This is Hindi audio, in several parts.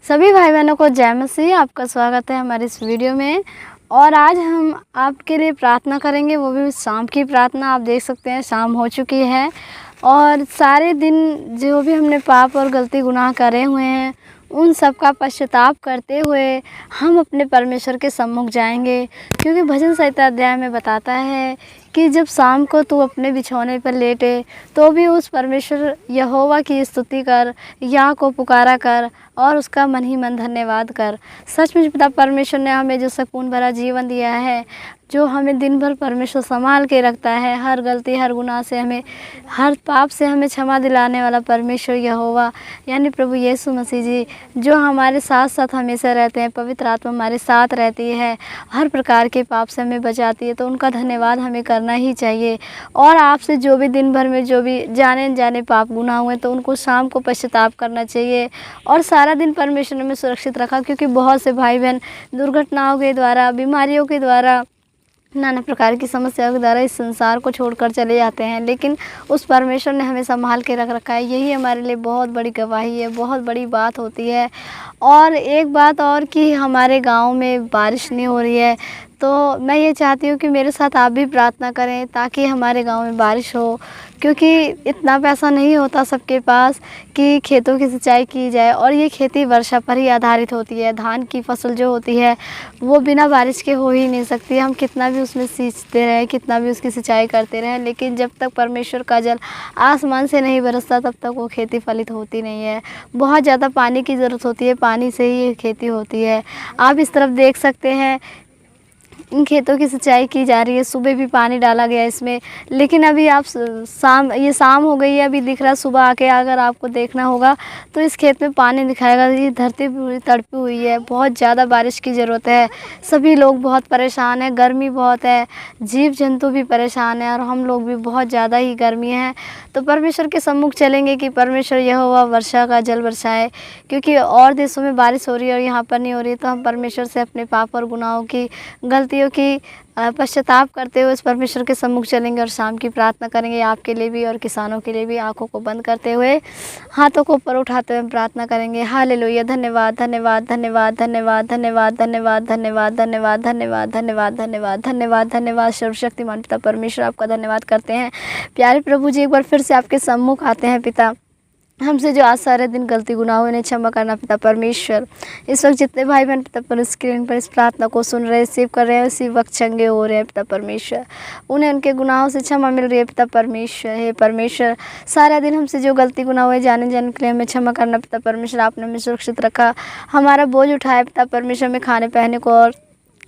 सभी भाई बहनों को जय मसीह। आपका स्वागत है हमारे इस वीडियो में। और आज हम आपके लिए प्रार्थना करेंगे, वो भी शाम की प्रार्थना। आप देख सकते हैं शाम हो चुकी है और सारे दिन जो भी हमने पाप और गलती गुनाह करे हुए हैं उन सब का पश्चाताप करते हुए हम अपने परमेश्वर के सम्मुख जाएंगे। क्योंकि भजन संहिता अध्याय में बताता है कि जब शाम को तू अपने बिछौने पर लेटे तो भी उस परमेश्वर यहोवा की स्तुति कर, या को पुकारा कर और उसका मन ही मन धन्यवाद कर। सचमुच पिता परमेश्वर ने हमें जो सुकून भरा जीवन दिया है, जो हमें दिन भर परमेश्वर संभाल के रखता है, हर गलती हर गुनाह से हमें, हर पाप से हमें क्षमा दिलाने वाला परमेश्वर यहोवा यानी प्रभु यीशु मसीह जी, जो हमारे साथ साथ हमेशा रहते हैं। पवित्र आत्मा हमारे साथ रहती है, हर प्रकार के पाप से हमें बचाती है, तो उनका धन्यवाद हमें करना ही चाहिए। और आपसे जो भी दिन भर में जो भी जाने अनजाने पाप गुनाह हुए तो उनको शाम को पश्चाताप करना चाहिए। और सारा दिन परमेश्वर ने हमें सुरक्षित रखा, क्योंकि बहुत से भाई बहन दुर्घटनाओं के द्वारा, बीमारियों के द्वारा, नाना प्रकार की समस्याओं के द्वारा इस संसार को छोड़कर चले जाते हैं, लेकिन उस परमेश्वर ने हमें संभाल के रख रखा है। यही हमारे लिए बहुत बड़ी गवाही है, बहुत बड़ी बात होती है। और एक बात और कि हमारे गांव में बारिश नहीं हो रही है, तो मैं ये चाहती हूँ कि मेरे साथ आप भी प्रार्थना करें ताकि हमारे गांव में बारिश हो। क्योंकि इतना पैसा नहीं होता सबके पास कि खेतों की सिंचाई की जाए, और ये खेती वर्षा पर ही आधारित होती है। धान की फसल जो होती है वो बिना बारिश के हो ही नहीं सकती। हम कितना भी उसमें सींचते रहें, कितना भी उसकी सिंचाई करते रहें, लेकिन जब तक परमेश्वर का जल आसमान से नहीं बरसता तब तक वो खेती फलित होती नहीं है। बहुत ज़्यादा पानी की ज़रूरत होती है, पानी से ही ये खेती होती है। आप इस तरफ देख सकते हैं, इन खेतों की सिंचाई की जा रही है, सुबह भी पानी डाला गया इसमें, लेकिन अभी आप शाम हो गई है, अभी दिख रहा है। सुबह आके अगर आपको देखना होगा तो इस खेत में पानी दिखाएगा। ये धरती पूरी तड़पी हुई है, बहुत ज़्यादा बारिश की ज़रूरत है। सभी लोग बहुत परेशान हैं, गर्मी बहुत है, जीव जंतु भी परेशान हैं और हम लोग भी, बहुत ज़्यादा ही गर्मी है। तो परमेश्वर के सम्मुख चलेंगे कि परमेश्वर यहोवा वर्षा का जल बरसाए, क्योंकि और देशों में बारिश हो रही है और यहाँ पर नहीं हो रही है। तो हम परमेश्वर से अपने पाप और गुनाहों की, गलतियों की पश्चाताप करते हुए उस परमेश्वर के सम्मुख चलेंगे और शाम की प्रार्थना करेंगे। आपके लिए भी और किसानों के लिए भी आंखों को बंद करते हुए, हाथों को ऊपर उठाते हुए प्रार्थना करेंगे। हालेलुया। धन्यवाद धन्यवाद धन्यवाद धन्यवाद धन्यवाद धन्यवाद धन्यवाद धन्यवाद धन्यवाद धन्यवाद धन्यवाद धन्यवाद धन्यवाद। सर्वशक्तिमान पिता परमेश्वर, आपका धन्यवाद करते हैं। प्यारे प्रभु जी, एक बार फिर से आपके सम्मुख आते हैं पिता। हमसे जो आज सारे दिन गलती गुनाह हुए, इन्हें क्षमा करना पिता परमेश्वर। इस वक्त जितने भाई बहन पिता पर स्क्रीन पर इस प्रार्थना को सुन रहे, रिसीव कर रहे हैं, उसी वक्त चंगे हो रहे हैं पिता परमेश्वर। उन्हें उनके गुनाहों से क्षमा मिल रही है पिता परमेश्वर। हे परमेश्वर, सारा दिन हमसे जो गलती गुनाह हुए जाने जाने के लिए हमें क्षमा करना पिता परमेश्वर। आपने हमें सुरक्षित रखा, हमारा बोझ उठाया पिता परमेश्वर, में खाने पहने को और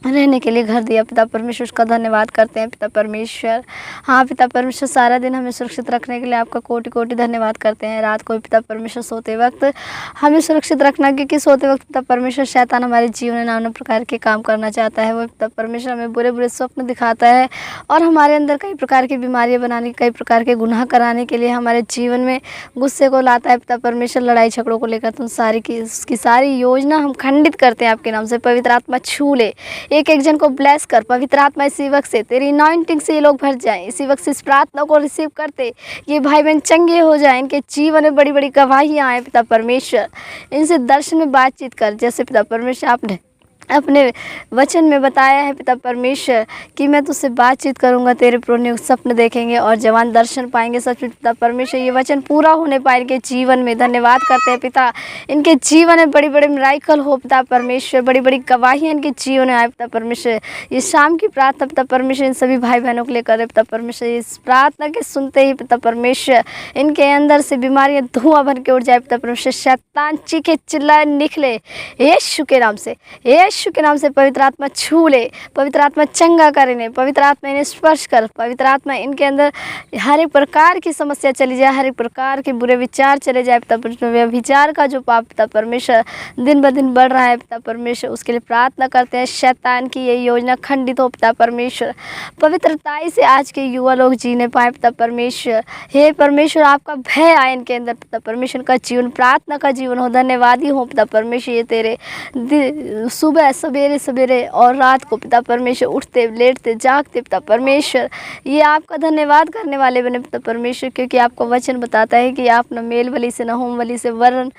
रहने के लिए घर दिया पिता परमेश्वर, उसका धन्यवाद करते हैं पिता परमेश्वर। हाँ पिता परमेश्वर, सारा दिन हमें सुरक्षित रखने के लिए आपका कोटि कोटि धन्यवाद करते हैं। रात को भी पिता परमेश्वर सोते वक्त हमें सुरक्षित रखना, क्योंकि सोते वक्त पिता परमेश्वर शैतान हमारे जीवन में नाना प्रकार के काम करना चाहता है। वो पिता परमेश्वर हमें बुरे बुरे स्वप्न दिखाता है और हमारे अंदर कई प्रकार की बीमारियाँ बनाने, कई प्रकार के गुनाह कराने के लिए हमारे जीवन में गुस्से को लाता है पिता परमेश्वर, लड़ाई झगड़ों को लेकर। तुम सारी की उसकी सारी योजना हम खंडित करते हैं आपके नाम से। पवित्र आत्मा छू ले, एक एक जन को ब्लेस कर पवित्र आत्मा। इसी वक्त से तेरी अनॉइंटिंग से ये लोग भर जाएं, इसी वक्त से इस प्रार्थना को रिसीव करते ये भाई बहन चंगे हो जाएं, इनके जीवन में बड़ी बड़ी गवाहियाँ आए पिता परमेश्वर। इनसे दर्शन में बातचीत कर, जैसे पिता परमेश्वर आपने अपने वचन में बताया है पिता परमेश्वर कि मैं तुझसे बातचीत करूंगा, तेरे पुण्य सपने देखेंगे और जवान दर्शन पाएंगे। सच में पिता परमेश्वर, ये वचन पूरा होने पाए इनके जीवन में। धन्यवाद करते हैं पिता, इनके जीवन में बड़ी बड़ी मिराकल हो पिता परमेश्वर, बड़ी बड़ी गवाहियाँ इनके जीवन में आए पिता परमेश्वर। ये शाम की प्रार्थना पिता परमेश्वर इन सभी भाई बहनों के लिए करे पिता परमेश्वर। इस प्रार्थना के सुनते ही पिता परमेश्वर इनके अंदर से बीमारियाँ धुआं भर के उड़ जाए पिता परमेश्वर। शैतान चीखे चिल्लाए निकले यीशु के नाम से, यीशु के नाम से। पवित्र आत्मा छू ले, पवित्र आत्मा चंगा कर इन्हें, पवित्र आत्मा इन्हें स्पर्श कर, पवित्र आत्मा इनके अंदर हर एक प्रकार की समस्या चली जाए, हर एक प्रकार के बुरे विचार चले जाए पिता परमेश्वर। व्यभिचार का जो पाप पिता परमेश्वर दिन ब दिन बढ़ रहा है पिता परमेश्वर, उसके लिए प्रार्थना करते हैं। शैतान की ये योजना खंडित हो पिता परमेश्वर। पवित्रताई से आज के युवा लोग जीने पाए पिता परमेश्वर। हे परमेश्वर, आपका भय आए इनके अंदर पिता परमेश्वर, का जीवन प्रार्थना का जीवन हो। धन्यवादी हो पिता परमेश्वर, ये तेरे सुबह सवेरे सवेरे और रात को पिता परमेश्वर उठते लेटते जागते पिता परमेश्वर, ये आपका धन्यवाद करने वाले बने पिता परमेश्वर। क्योंकि आपका वचन बताता है कि आप न मेल बलि से न होम बलि से वरन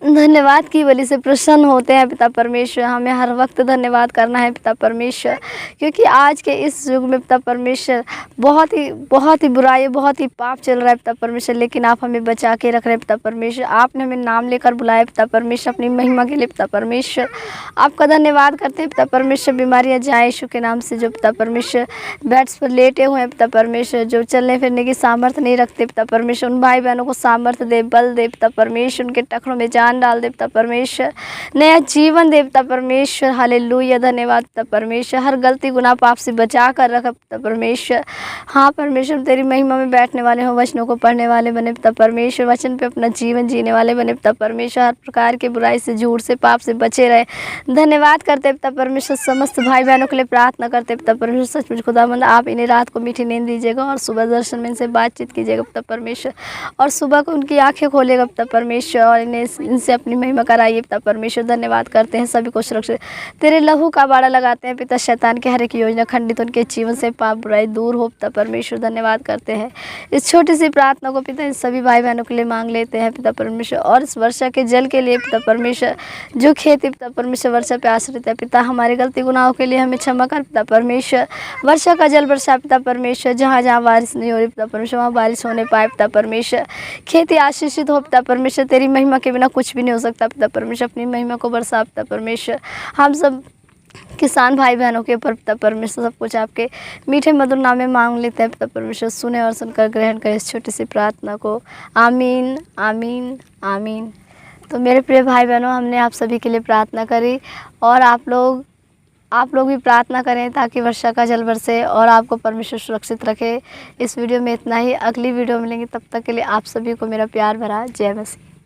धन्यवाद की बलि से प्रसन्न होते हैं पिता परमेश्वर। हमें हर वक्त धन्यवाद करना है पिता परमेश्वर, क्योंकि आज के इस युग में पिता परमेश्वर बहुत ही बुराई, बहुत ही पाप चल रहा है पिता परमेश्वर, लेकिन आप हमें बचा के रख रहे हैं पिता परमेश्वर। आपने हमें नाम लेकर बुलाया पिता परमेश्वर अपनी महिमा के लिए पिता परमेश्वर। आपका धन्यवाद करते हैं पिता परमेश्वर। बीमारियाँ जाए यीशु के नाम से। जो पिता परमेश्वर बेड्स पर लेटे हुए हैं पिता परमेश्वर, जो चलने फिरने की सामर्थ्य नहीं रखते पिता परमेश्वर, उन भाई बहनों को सामर्थ्य दे, बल दे पिता परमेश्वर। उनके टखनों में जान डाल दे पिता परमेश्वर, नया जीवन दे पिता परमेश्वर। हालेलुया, धन्यवाद पिता परमेश्वर। हर गलती गुनाह पाप से बचा कर रखा पिता परमेश्वर। हाँ परमेश्वर, तेरी महिमा में बैठने वाले हों, वचनों को पढ़ने वाले बने पिता परमेश्वर, वचन पे अपना जीवन जीने वाले बने पिता परमेश्वर। हर प्रकार के बुराई से, झूठ से, पाप से बचे रहे। धन्यवाद करते पिता परमेश्वर। समस्त भाई बहनों के लिए प्रार्थना करते पिता परमेश्वर। सचमुच खुदावंद आप इन्हें रात को मीठी नींद दीजिएगा और सुबह दर्शन में इनसे बातचीत कीजिएगा पिता परमेश्वर, और सुबह को उनकी आंखें खोलेगा पिता परमेश्वर, और इनसे अपनी महिमा कराइए पिता परमेश्वर। धन्यवाद करते हैं, सभी को सुरक्षित तेरे लहू का बाड़ा लगाते हैं पिता। शैतान की हर एक योजना खंडित, उनके जीवन से पाप बुराई दूर हो पिता परमेश्वर। धन्यवाद करते हैं। इस छोटी सी प्रार्थना को पिता इन सभी भाई बहनों के लिए मांग लेते हैं पिता परमेश्वर, और इस वर्षा के जल के लिए पिता परमेश्वर। जो खेती पिता परमेश्वर वर्षा पे आश्रित है पिता, हमारे गलती गुनाहों के लिए हमें क्षमा कर पिता परमेश्वर। वर्षा का जल वर्षा पिता परमेश्वर, जहाँ जहाँ बारिश नहीं हो रही पिता परमेश्वर, वहाँ बारिश होने पाए पिता परमेश्वर। खेती आशीषित हो पिता परमेश्वर। तेरी महिमा के बिना कुछ भी नहीं हो सकता पिता परमेश्वर। अपनी महिमा को बरसा पिता परमेश्वर। हम सब किसान भाई बहनों के ऊपर पिता परमेश्वर सब कुछ आपके मीठे मधुर नाम में मांग लेते हैं पिता परमेश्वर। सुने और सुनकर ग्रहण करें इस छोटी सी प्रार्थना को। आमीन, आमीन, आमीन। तो मेरे प्रिय भाई बहनों, हमने आप सभी के लिए प्रार्थना करी, और आप लोग भी प्रार्थना करें ताकि वर्षा का जल बरसे और आपको परमेश्वर सुरक्षित रखे। इस वीडियो में इतना ही। अगली वीडियो मिलेंगे, तब तक के लिए आप सभी को मेरा प्यार भरा जय मसीह।